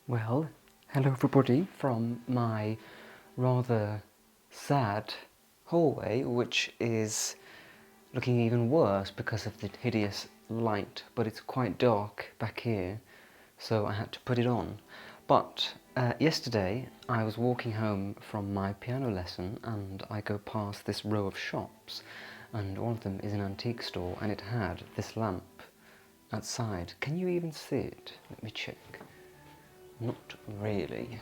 Well, hello everybody from my rather sad hallway, which is looking even worse because of the hideous light, but it's quite dark back here, so I had to put it on. But yesterday I was walking home from my piano lesson and I go past this row of shops, and one of them is an antique store, and it had this lamp outside. Can you even see it? Let me check. Not really.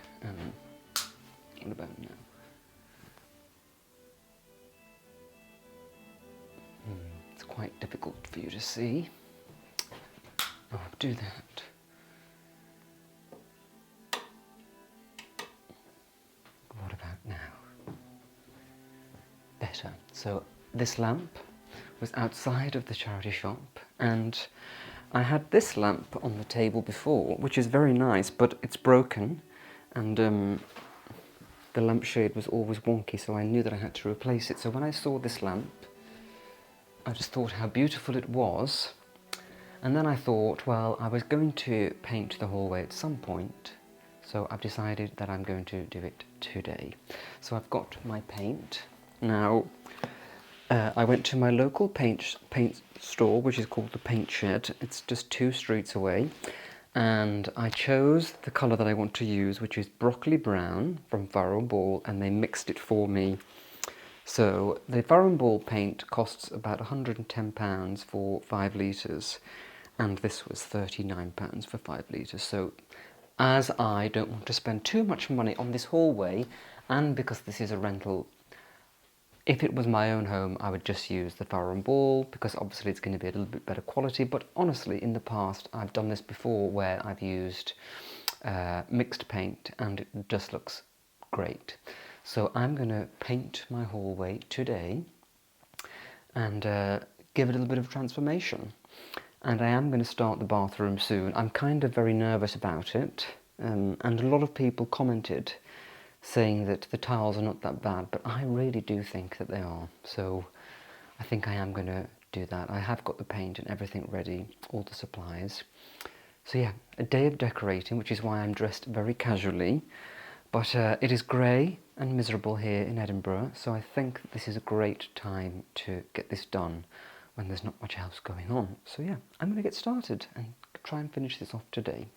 What about now? It's quite difficult for you to see. I'll do that. What about now? Better. So this lamp was outside of the charity shop, and I had this lamp on the table before, which is very nice, but it's broken, and the lampshade was always wonky, so I knew that I had to replace it. So when I saw this lamp, I just thought how beautiful it was, and then I thought, well, I was going to paint the hallway at some point, so I've decided that I'm going to do it today. So I've got my paint. Now, I went to my local paint store, which is called the Paint Shed. It's just 2 streets away, and I chose the colour that I want to use, which is broccoli brown from Farrow & Ball, and they mixed it for me. So the Farrow & Ball paint costs about £110 for 5 litres, and this was £39 for 5 litres. So as I don't want to spend too much money on this hallway, and because this is a rental, if it was my own home, I would just use the Farrow & Ball, because obviously it's going to be a little bit better quality. But honestly, in the past, I've done this before where I've used mixed paint, and it just looks great. So I'm going to paint my hallway today and give it a little bit of transformation. And I am going to start the bathroom soon. I'm kind of very nervous about it, and a lot of people commented saying that the tiles are not that bad, but I really do think that they are. So I think I am going to do that. I have got the paint and everything ready, all the supplies. So yeah, a day of decorating, which is why I'm dressed very casually. But it is grey and miserable here in Edinburgh, so I think this is a great time to get this done when there's not much else going on. So yeah, I'm going to get started and try and finish this off today.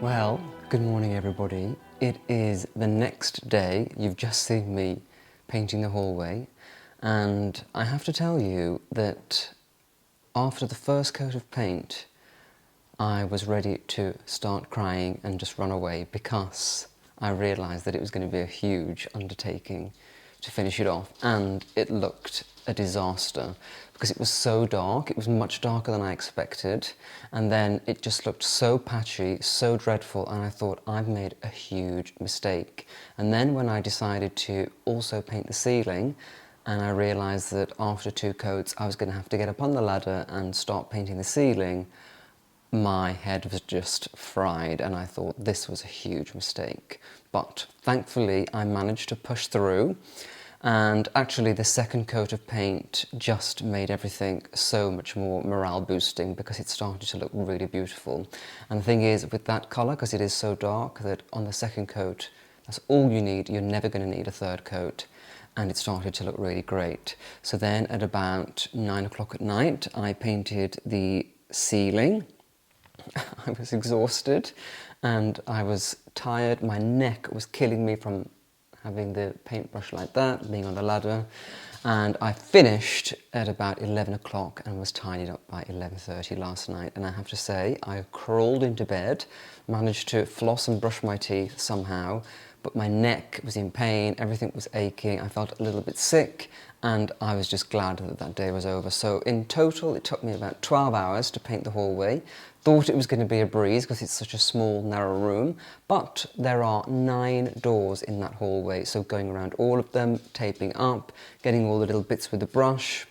Well, good morning everybody. It is the next day. You've just seen me painting the hallway, and I have to tell you that after the first coat of paint, I was ready to start crying and just run away because I realised that it was going to be a huge undertaking to finish it off, and it looked a disaster because it was so dark. It was much darker than I expected, and then it just looked so patchy, so dreadful, and I thought, I've made a huge mistake. And then when I decided to also paint the ceiling, and I realised that after 2 coats I was going to have to get up on the ladder and start painting the ceiling, my head was just fried, and I thought this was a huge mistake. But thankfully I managed to push through, and actually the second coat of paint just made everything so much more morale boosting because it started to look really beautiful. And the thing is, with that colour, because it is so dark, that on the second coat that's all you need, you're never going to need a third coat. And it started to look really great. So then at about 9 o'clock at night I painted the ceiling. I was exhausted and I was tired. My neck was killing me from having the paintbrush like that, being on the ladder. And I finished at about 11 o'clock and was tidied up by 11:30 last night. And I have to say, I crawled into bed, managed to floss and brush my teeth somehow, but my neck was in pain, everything was aching, I felt a little bit sick, and I was just glad that that day was over. So in total, it took me about 12 hours to paint the hallway. Thought it was going to be a breeze because it's such a small, narrow room, but there are 9 doors in that hallway, so going around all of them, taping up, getting all the little bits with the brush,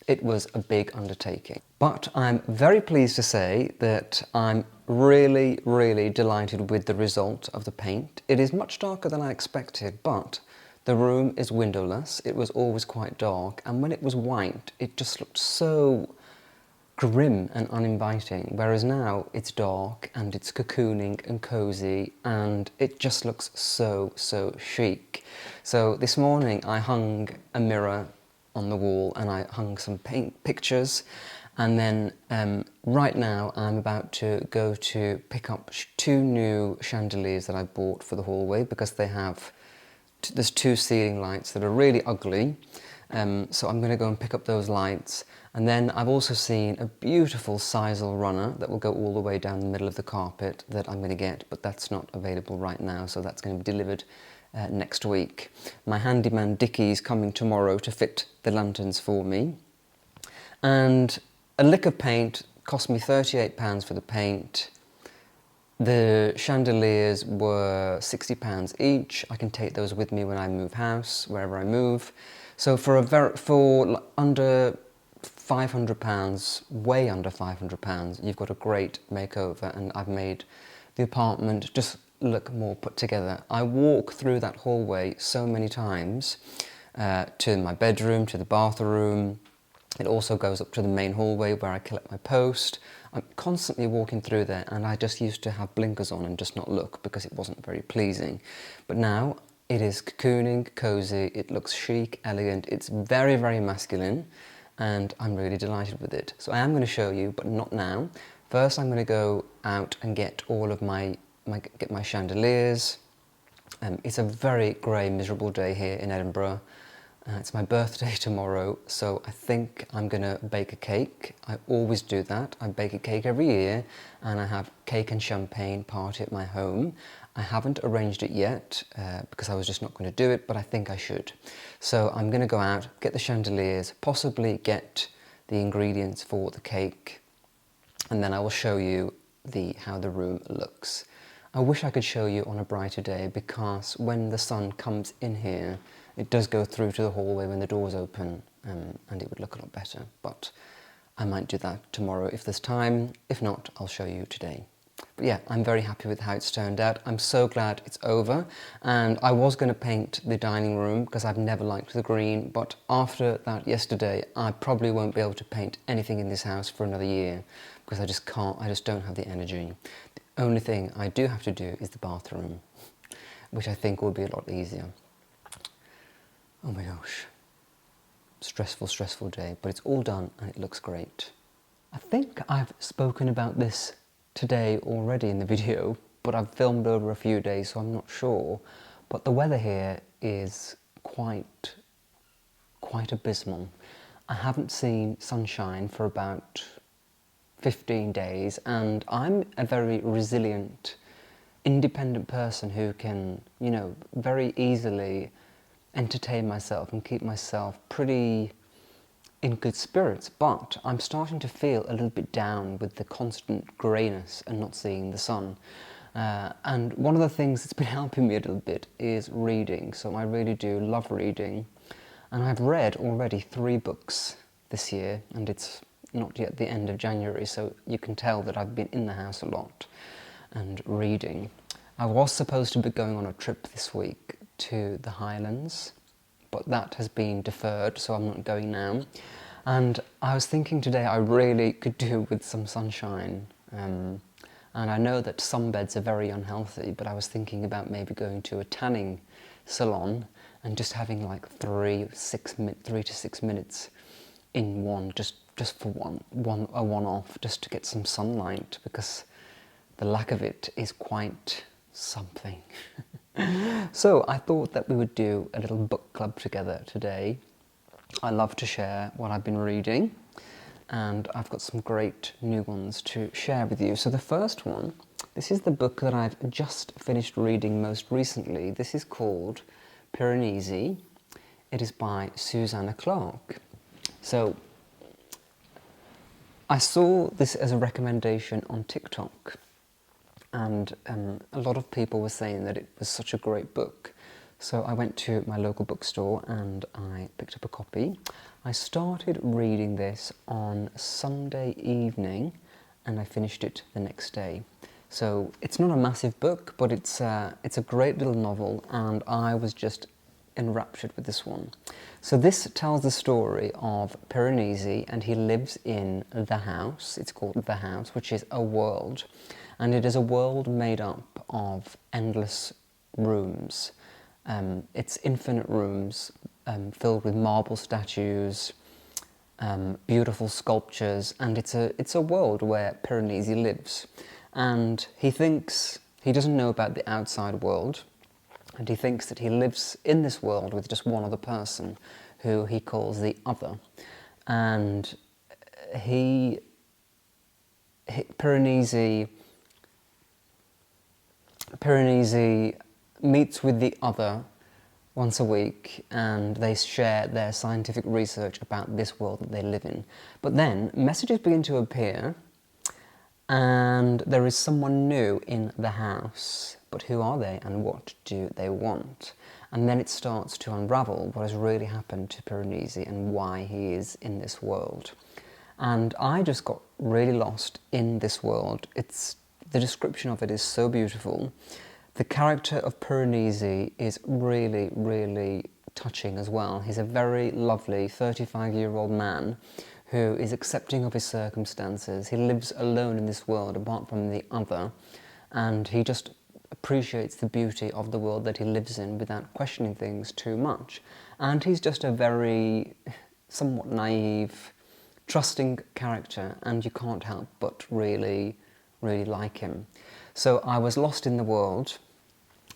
it was a big undertaking. But I'm very pleased to say that I'm really, really delighted with the result of the paint. It is much darker than I expected, but the room is windowless. It was always quite dark, and when it was white, it just looked so grim and uninviting, whereas now it's dark and it's cocooning and cozy and it just looks so chic. So this morning I hung a mirror on the wall and I hung some paint pictures, and then right now I'm about to go to pick up 2 new chandeliers that I bought for the hallway because they have there's 2 ceiling lights that are really ugly. So I'm going to go and pick up those lights. And then I've also seen a beautiful sisal runner that will go all the way down the middle of the carpet that I'm going to get, but that's not available right now, so that's going to be delivered next week. My handyman Dickie's coming tomorrow to fit the lanterns for me. And a lick of paint cost me £38 for the paint. The chandeliers were £60 each. I can take those with me when I move house, wherever I move. So for under £500, way under £500, you've got a great makeover, and I've made the apartment just look more put together. I walk through that hallway so many times to my bedroom, to the bathroom. It also goes up to the main hallway where I collect my post. I'm constantly walking through there, and I just used to have blinkers on and just not look because it wasn't very pleasing. But now it is cocooning, cozy, it looks chic, elegant, it's very, very masculine, and I'm really delighted with it. So I am going to show you, but not now. First I'm going to go out and get all of my chandeliers. It's a very grey, miserable day here in Edinburgh. It's my birthday tomorrow, so I think I'm going to bake a cake. I always do that. I bake a cake every year, and I have cake and champagne party at my home. I haven't arranged it yet because I was just not going to do it, but I think I should. So I'm going to go out, get the chandeliers, possibly get the ingredients for the cake, and then I will show you how the room looks. I wish I could show you on a brighter day, because when the sun comes in here, it does go through to the hallway when the doors open, and it would look a lot better. But I might do that tomorrow if there's time. If not, I'll show you today. But yeah, I'm very happy with how it's turned out. I'm so glad it's over. And I was going to paint the dining room because I've never liked the green, but after that yesterday, I probably won't be able to paint anything in this house for another year because I just can't, I just don't have the energy. The only thing I do have to do is the bathroom, which I think will be a lot easier. Oh my gosh, stressful day, but it's all done and it looks great. I think I've spoken about this today already in the video, but I've filmed over a few days, so I'm not sure. But the weather here is quite abysmal. I haven't seen sunshine for about 15 days, and I'm a very resilient, independent person who can, you know, very easily entertain myself and keep myself pretty in good spirits, but I'm starting to feel a little bit down with the constant greyness and not seeing the sun. And one of the things that's been helping me a little bit is reading. So I really do love reading, and I've read already 3 books this year, and it's not yet the end of January, so you can tell that I've been in the house a lot and reading. I was supposed to be going on a trip this week to the Highlands, but that has been deferred, so I'm not going now. And I was thinking today I really could do with some sunshine. And I know that sunbeds are very unhealthy, but I was thinking about maybe going to a tanning salon and just having like 3 to 6 minutes in one, just for a one-off, just to get some sunlight, because the lack of it is quite something. So I thought that we would do a little book club together today. I love to share what I've been reading, and I've got some great new ones to share with you. So the first one, this is the book that I've just finished reading most recently. This is called Piranesi. It is by Susanna Clarke. So I saw this as a recommendation on TikTok, and a lot of people were saying that it was such a great book. So I went to my local bookstore and I picked up a copy. I started reading this on Sunday evening and I finished it the next day. So it's not a massive book, but it's a great little novel, and I was just enraptured with this one. So this tells the story of Piranesi, and he lives in the house. It's called The House, which is a world. And it is a world made up of endless rooms. It's infinite rooms filled with marble statues, beautiful sculptures, and it's a world where Piranesi lives. And he doesn't know about the outside world, and he thinks that he lives in this world with just one other person, who he calls the other. And Piranesi meets with the other once a week, and they share their scientific research about this world that they live in. But then messages begin to appear, and there is someone new in the house. But who are they, and what do they want? And then it starts to unravel what has really happened to Piranesi and why he is in this world. And I just got really lost in this world. The description of it is so beautiful. The character of Piranesi is really, really touching as well. He's a very lovely 35-year-old man who is accepting of his circumstances. He lives alone in this world apart from the other, and he just appreciates the beauty of the world that he lives in without questioning things too much. And he's just a very somewhat naive, trusting character, and you can't help but really, really like him. So I was lost in the world,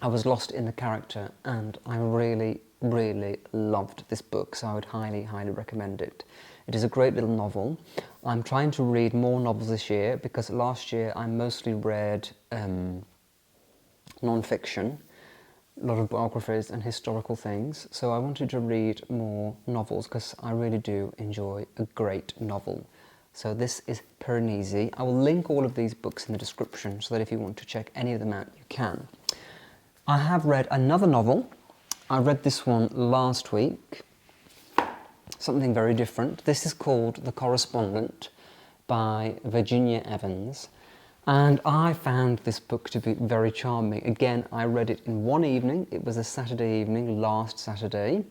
I was lost in the character, and I really, really loved this book, so I would highly, highly recommend it. It is a great little novel. I'm trying to read more novels this year, because last year I mostly read non-fiction, a lot of biographies and historical things, so I wanted to read more novels because I really do enjoy a great novel. So this is Piranesi. I will link all of these books in the description so that if you want to check any of them out, you can. I have read another novel. I read this one last week, something very different. This is called The Correspondent by Virginia Evans. And I found this book to be very charming. Again, I read it in one evening. It was a Saturday evening, last Saturday.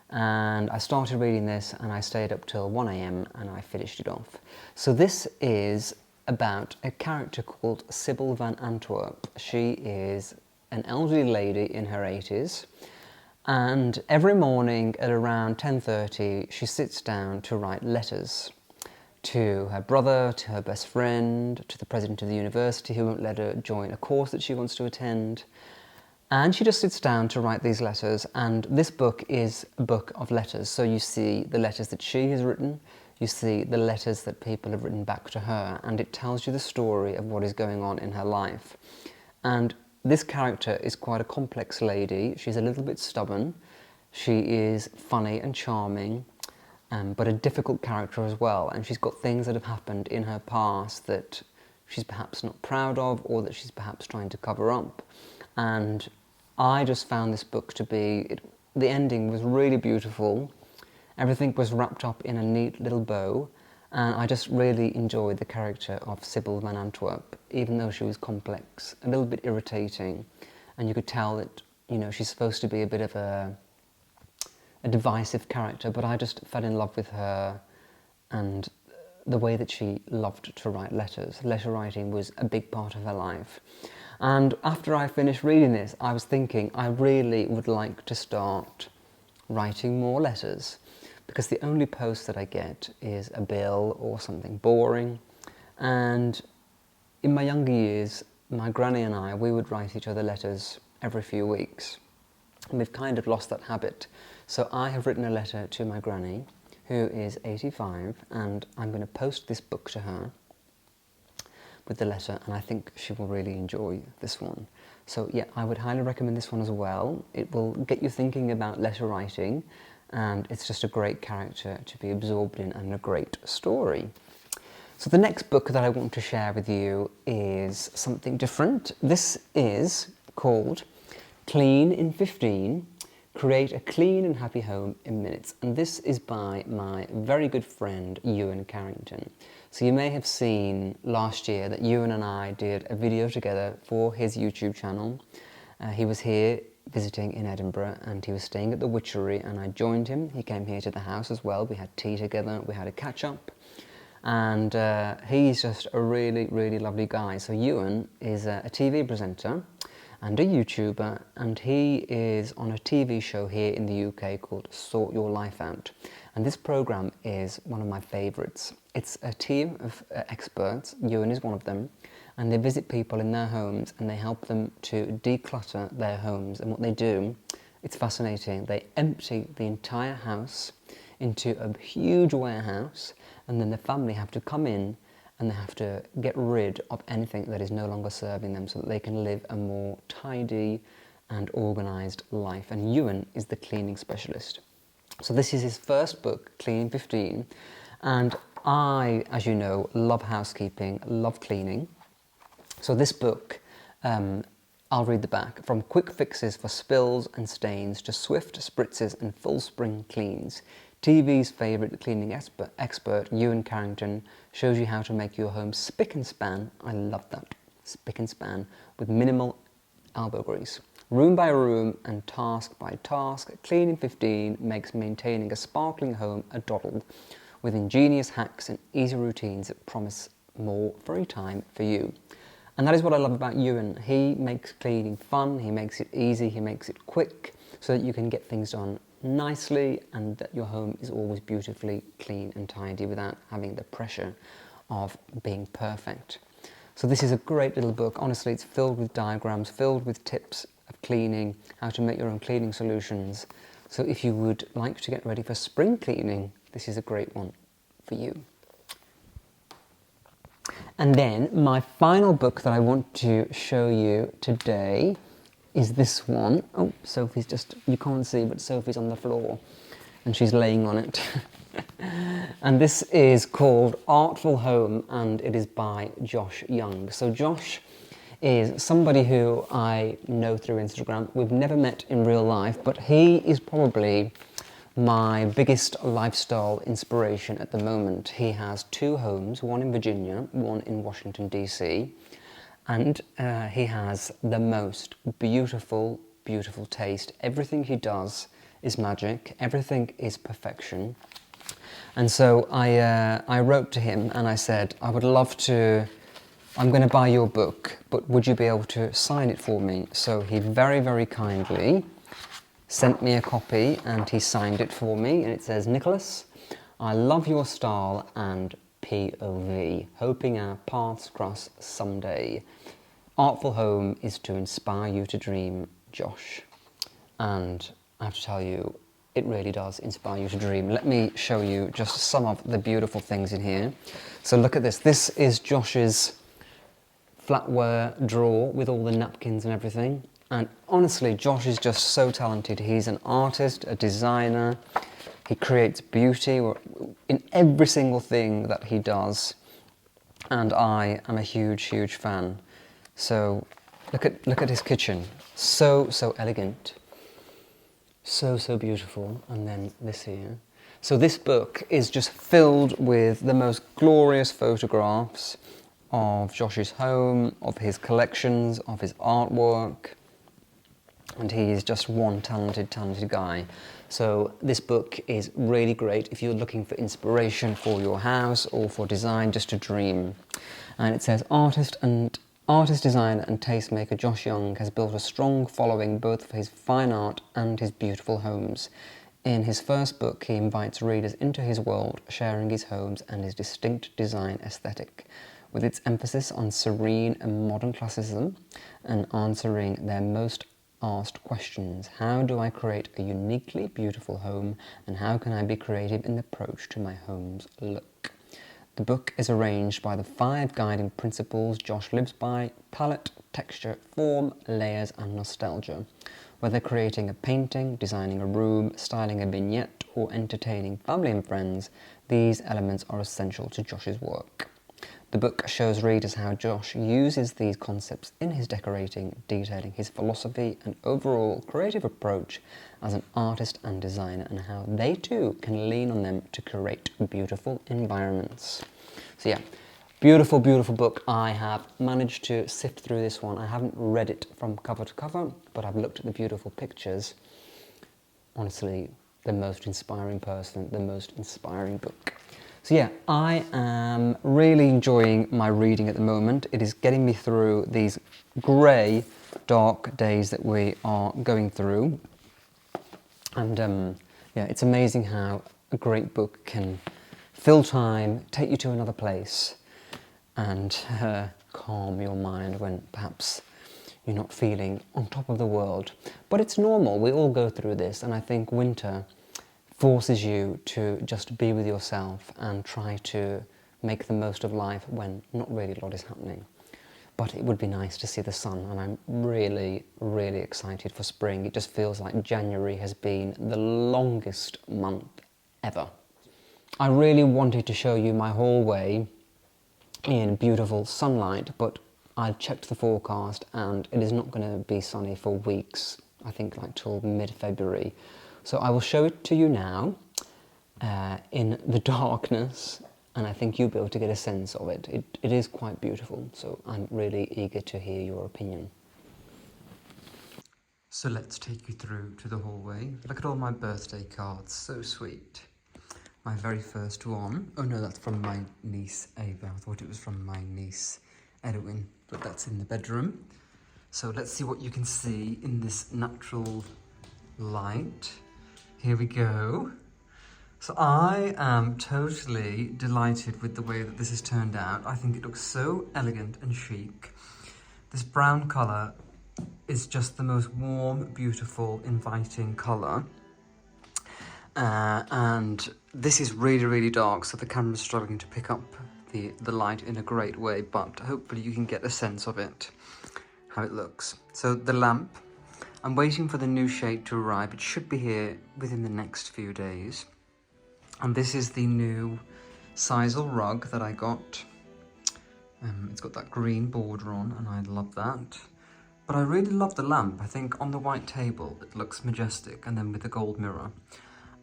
And I started reading this and I stayed up till 1 a.m. and I finished it off. So this is about a character called Sybil Van Antwerp. She is an elderly lady in her 80s. And every morning at around 10:30, she sits down to write letters to her brother, to her best friend, to the president of the university who won't let her join a course that she wants to attend. And she just sits down to write these letters, and this book is a book of letters. So you see the letters that she has written, you see the letters that people have written back to her, and it tells you the story of what is going on in her life. And this character is quite a complex lady. She's a little bit stubborn. She is funny and charming, but a difficult character as well. And she's got things that have happened in her past that she's perhaps not proud of, or that she's perhaps trying to cover up. And I just found this book to be, the ending was really beautiful. Everything was wrapped up in a neat little bow, and I just really enjoyed the character of Sybil Van Antwerp, even though she was complex, a little bit irritating, and you could tell that, you know, she's supposed to be a bit of a divisive character, but I just fell in love with her and the way that she loved to write letters. Letter writing was a big part of her life. And after I finished reading this, I was thinking I really would like to start writing more letters, because the only post that I get is a bill or something boring. And in my younger years, my granny and I, we would write each other letters every few weeks. And we've kind of lost that habit. So I have written a letter to my granny, who is 85, and I'm going to post this book to her with the letter, and I think she will really enjoy this one. So yeah, I would highly recommend this one as well. It will get you thinking about letter writing, and it's just a great character to be absorbed in and a great story. So the next book that I want to share with you is something different. This is called Clean in 15, Create a Clean and Happy Home in Minutes. And this is by my very good friend, Ewan Carrington. So you may have seen last year that Ewan and I did a video together for his YouTube channel. He was here visiting in Edinburgh, and he was staying at the Witchery, and I joined him. He came here to the house as well. We had tea together, we had a catch-up, and he's just a really, really lovely guy. So Ewan is a TV presenter and a YouTuber, and he is on a TV show here in the UK called Sort Your Life Out. And this programme is one of my favourites. It's a team of experts, Ewan is one of them, and they visit people in their homes and they help them to declutter their homes. And what they do, it's fascinating, they empty the entire house into a huge warehouse, and then the family have to come in and they have to get rid of anything that is no longer serving them so that they can live a more tidy and organised life. And Ewan is the cleaning specialist. So this is his first book, Clean in 15, and I, as you know, love housekeeping, love cleaning. So this book, I'll read the back. From quick fixes for spills and stains to swift spritzes and full spring cleans, TV's favourite cleaning expert, Ewan Carrington, shows you how to make your home spick and span. I love that, spick and span, with minimal elbow grease. Room by room and task by task, Clean in 15 makes maintaining a sparkling home a doddle, with ingenious hacks and easy routines that promise more free time for you. And that is what I love about Ewan. He makes cleaning fun, he makes it easy, he makes it quick, so that you can get things done nicely and that your home is always beautifully clean and tidy without having the pressure of being perfect. So this is a great little book. Honestly, it's filled with diagrams, filled with tips of cleaning, how to make your own cleaning solutions. So if you would like to get ready for spring cleaning, this is a great one for you. And then my final book that I want to show you today is this one. Oh, Sophie's just, you can't see, but Sophie's on the floor and she's laying on it. And this is called Artful Home, and it is by Josh Young. So Josh is somebody who I know through Instagram. We've never met in real life, but he is probably my biggest lifestyle inspiration at the moment. He has 2 homes, one in Virginia, one in Washington, DC. And he has the most beautiful, beautiful taste. Everything he does is magic. Everything is perfection. And so I wrote to him and I said, I would love to, I'm going to buy your book, but would you be able to sign it for me? So he very, very kindly sent me a copy and he signed it for me. And it says, Nicholas, I love your style and POV, hoping our paths cross someday. Artful Home is to inspire you to dream, Josh. And I have to tell you, it really does inspire you to dream. Let me show you just some of the beautiful things in here. So look at this. This is Josh's flatware drawer with all the napkins and everything. And honestly, Josh is just so talented. He's an artist, a designer. He creates beauty in every single thing that he does. And I am a huge, huge fan. So look at his kitchen. So elegant. So beautiful. And then this here. So this book is just filled with the most glorious photographs of Josh's home, of his collections, of his artwork. And he's just one talented guy. So this book is really great if you're looking for inspiration for your house or for design, just to dream. And it says, artist, designer and tastemaker Josh Young has built a strong following both for his fine art and his beautiful homes. In his first book, he invites readers into his world, sharing his homes and his distinct design aesthetic, with its emphasis on serene and modern classicism and answering their most asked questions. How do I create a uniquely beautiful home, and how can I be creative in the approach to my home's look? The book is arranged by the 5 guiding principles Josh lives by: palette, texture, form, layers and nostalgia. Whether creating a painting, designing a room, styling a vignette or entertaining family and friends, these elements are essential to Josh's work. The book shows readers how Josh uses these concepts in his decorating, detailing his philosophy and overall creative approach as an artist and designer, and how they too can lean on them to create beautiful environments. So yeah, beautiful book. I have managed to sift through this one. I haven't read it from cover to cover, but I've looked at the beautiful pictures. Honestly, the most inspiring person, the most inspiring book. So yeah, I am really enjoying my reading at the moment. It is getting me through these grey, dark days that we are going through. And yeah, it's amazing how a great book can fill time, take you to another place, and calm your mind when perhaps you're not feeling on top of the world. But it's normal, we all go through this, and I think winter forces you to just be with yourself and try to make the most of life when not really a lot is happening. But it would be nice to see the sun, and I'm really excited for spring. It just feels like January has been the longest month ever. I really wanted to show you my hallway in beautiful sunlight, but I checked the forecast and it is not going to be sunny for weeks, I think like till mid-February. So I will show it to you now in the darkness, and I think you'll be able to get a sense of it. It is quite beautiful, so I'm really eager to hear your opinion. So let's take you through to the hallway. Look at all my birthday cards, so sweet. My very first one, oh no, that's from my niece Ava. I thought it was from my niece Edwin, but that's in the bedroom. So let's see what you can see in this natural light. Here we go. So I am totally delighted with the way that this has turned out. I think it looks so elegant and chic. This brown colour is just the most warm, beautiful, inviting colour. And this is really dark, so the camera's struggling to pick up the light in a great way, but hopefully you can get a sense of it, how it looks. So the lamp, I'm waiting for the new shade to arrive. It should be here within the next few days. And this is the new sisal rug that I got. It's got that green border on, and I love that. But I really love the lamp. I think on the white table it looks majestic, and then with the gold mirror.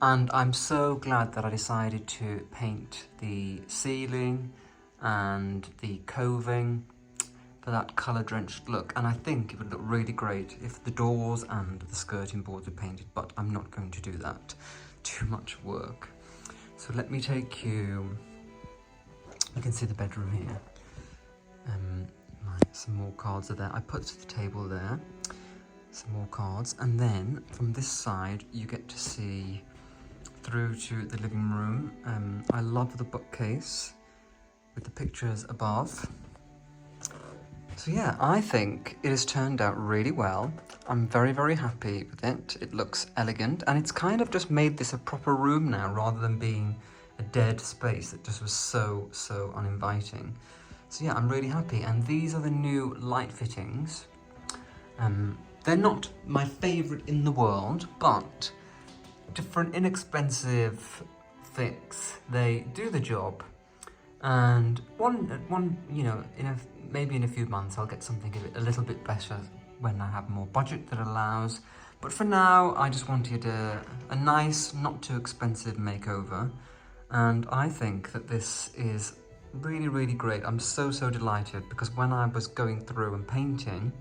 And I'm so glad that I decided to paint the ceiling and the coving for that colour-drenched look, and I think it would look really great if the doors and the skirting boards were painted, but I'm not going to do that. Too much work. So let me take you can see the bedroom here. Some more cards are there. I put to the table there, some more cards, and then from this side you get to see through to the living room. I love the bookcase with the pictures above. So yeah, I think it has turned out really well. I'm very, very happy with it. It looks elegant, and it's kind of just made this a proper room now, rather than being a dead space that just was so, so uninviting. So yeah, I'm really happy. And these are the new light fittings. They're not my favourite in the world, but for an inexpensive fix, they do the job. And one, you know, maybe in a few months, I'll get something a little bit better when I have more budget that allows. But for now, I just wanted a nice, not too expensive makeover. And I think that this is really, really great. I'm so, so delighted, because when I was going through and painting,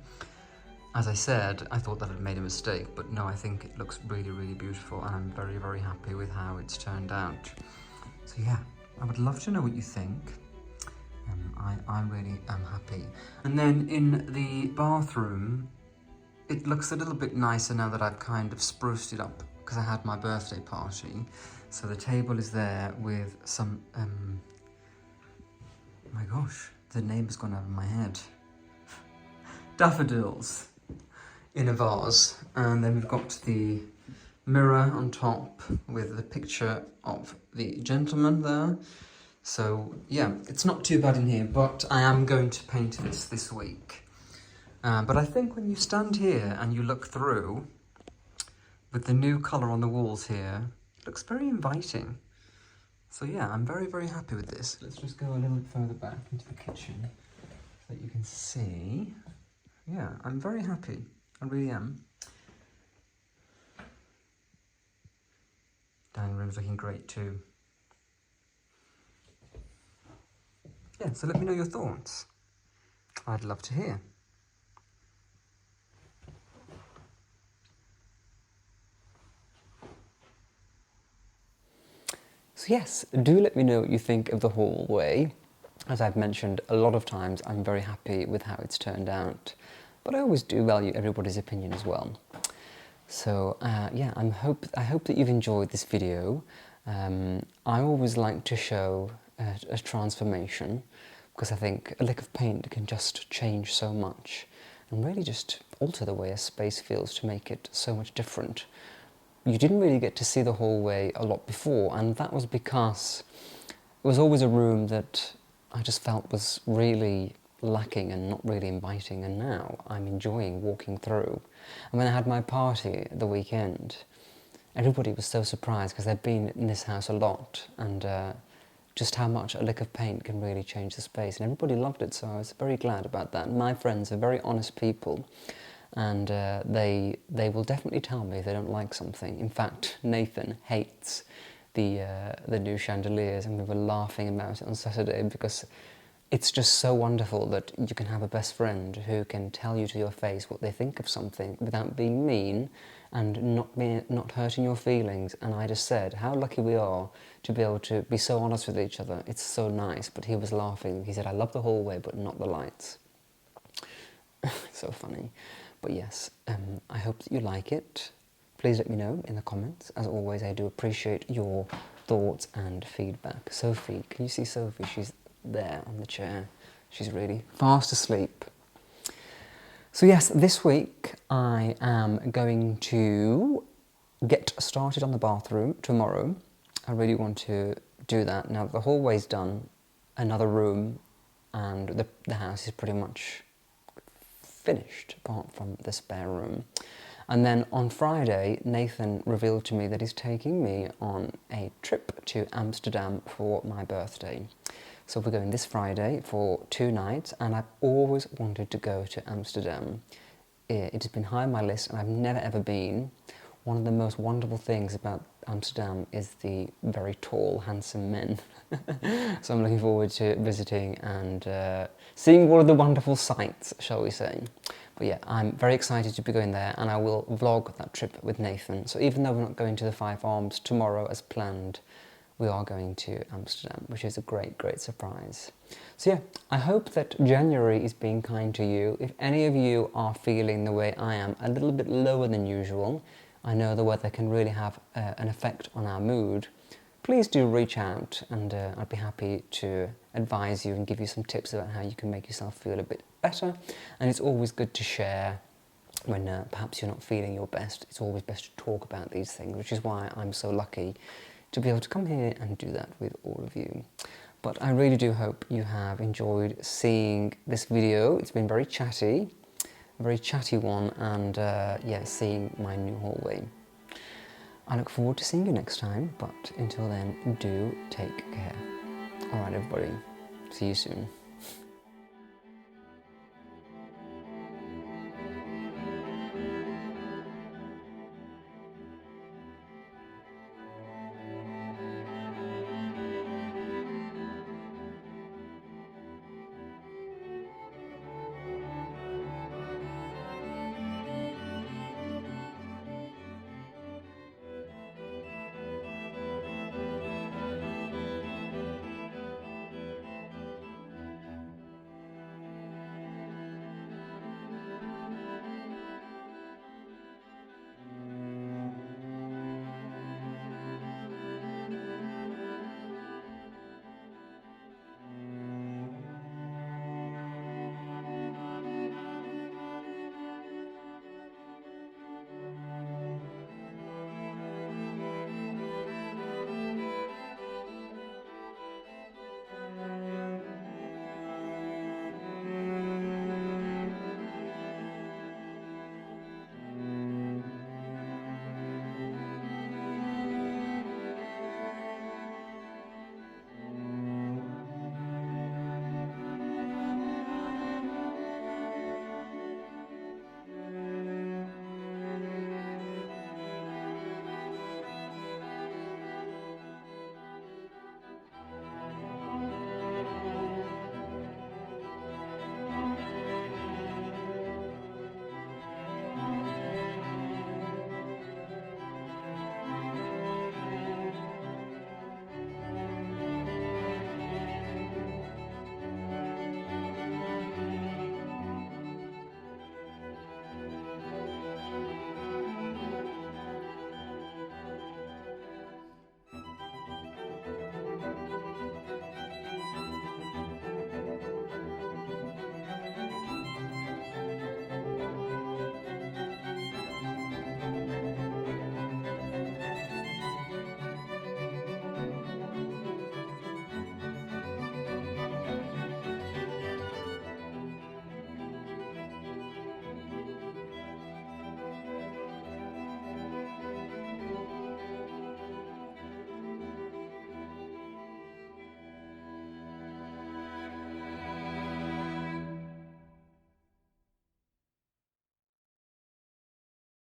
as I said, I thought that I'd made a mistake, but no, I think it looks really, really beautiful, and I'm very, very happy with how it's turned out. So yeah, I would love to know what you think. I really am happy. And then in the bathroom, it looks a little bit nicer now that I've kind of spruced it up, because I had my birthday party. So the table is there with some, oh my gosh, the name has gone out of my head. Daffodils in a vase. And then we've got the mirror on top with the picture of the gentleman there. So yeah, it's not too bad in here, but I am going to paint this week. But I think when you stand here and you look through, with the new colour on the walls here, it looks very inviting. So yeah, I'm very, very happy with this. Let's just go a little bit further back into the kitchen so that you can see. Yeah, I'm very happy. I really am. Dining room's looking great too. Yeah, so let me know your thoughts. I'd love to hear. So yes, do let me know what you think of the hallway. As I've mentioned a lot of times, I'm very happy with how it's turned out, but I always do value everybody's opinion as well. So yeah, I hope that you've enjoyed this video. I always like to show a transformation, because I think a lick of paint can just change so much and really just alter the way a space feels to make it so much different. You didn't really get to see the hallway a lot before, and that was because it was always a room that I just felt was really lacking and not really inviting, and now I'm enjoying walking through. And when I had my party the weekend, everybody was so surprised, because they'd been in this house a lot, and just how much a lick of paint can really change the space, and everybody loved it, so I was very glad about that. My friends are very honest people, and they will definitely tell me if they don't like something. In fact, Nathan hates the new chandeliers, and we were laughing about it on Saturday, because it's just so wonderful that you can have a best friend who can tell you to your face what they think of something without being mean and not hurting your feelings. And I just said how lucky we are to be able to be so honest with each other. It's so nice. But he was laughing. He said, I love the hallway, but not the lights. So funny. But yes, I hope that you like it. Please let me know in the comments. As always, I do appreciate your thoughts and feedback. Sophie, can you see Sophie? She's there on the chair. She's really fast asleep. So yes, this week I am going to get started on the bathroom tomorrow. I really want to do that. Now the hallway's done, another room, and the house is pretty much finished apart from the spare room. And then on Friday, Nathan revealed to me that he's taking me on a trip to Amsterdam for my birthday. So we're going this Friday for 2 nights, and I've always wanted to go to Amsterdam. It has been high on my list, and I've never ever been. One of the most wonderful things about Amsterdam is the very tall, handsome men. So I'm looking forward to visiting and seeing all of the wonderful sights, shall we say. But yeah, I'm very excited to be going there, and I will vlog that trip with Nathan. So even though we're not going to the Five Arms tomorrow as planned, we are going to Amsterdam, which is a great, great surprise. So yeah, I hope that January is being kind to you. If any of you are feeling the way I am, a little bit lower than usual, I know the weather can really have an effect on our mood, please do reach out, and I'd be happy to advise you and give you some tips about how you can make yourself feel a bit better. And it's always good to share when perhaps you're not feeling your best, it's always best to talk about these things, which is why I'm so lucky to be able to come here and do that with all of you. But I really do hope you have enjoyed seeing this video. It's been very chatty, a very chatty one, and yeah, seeing my new hallway. I look forward to seeing you next time, but until then, do take care. Alright everybody, see you soon.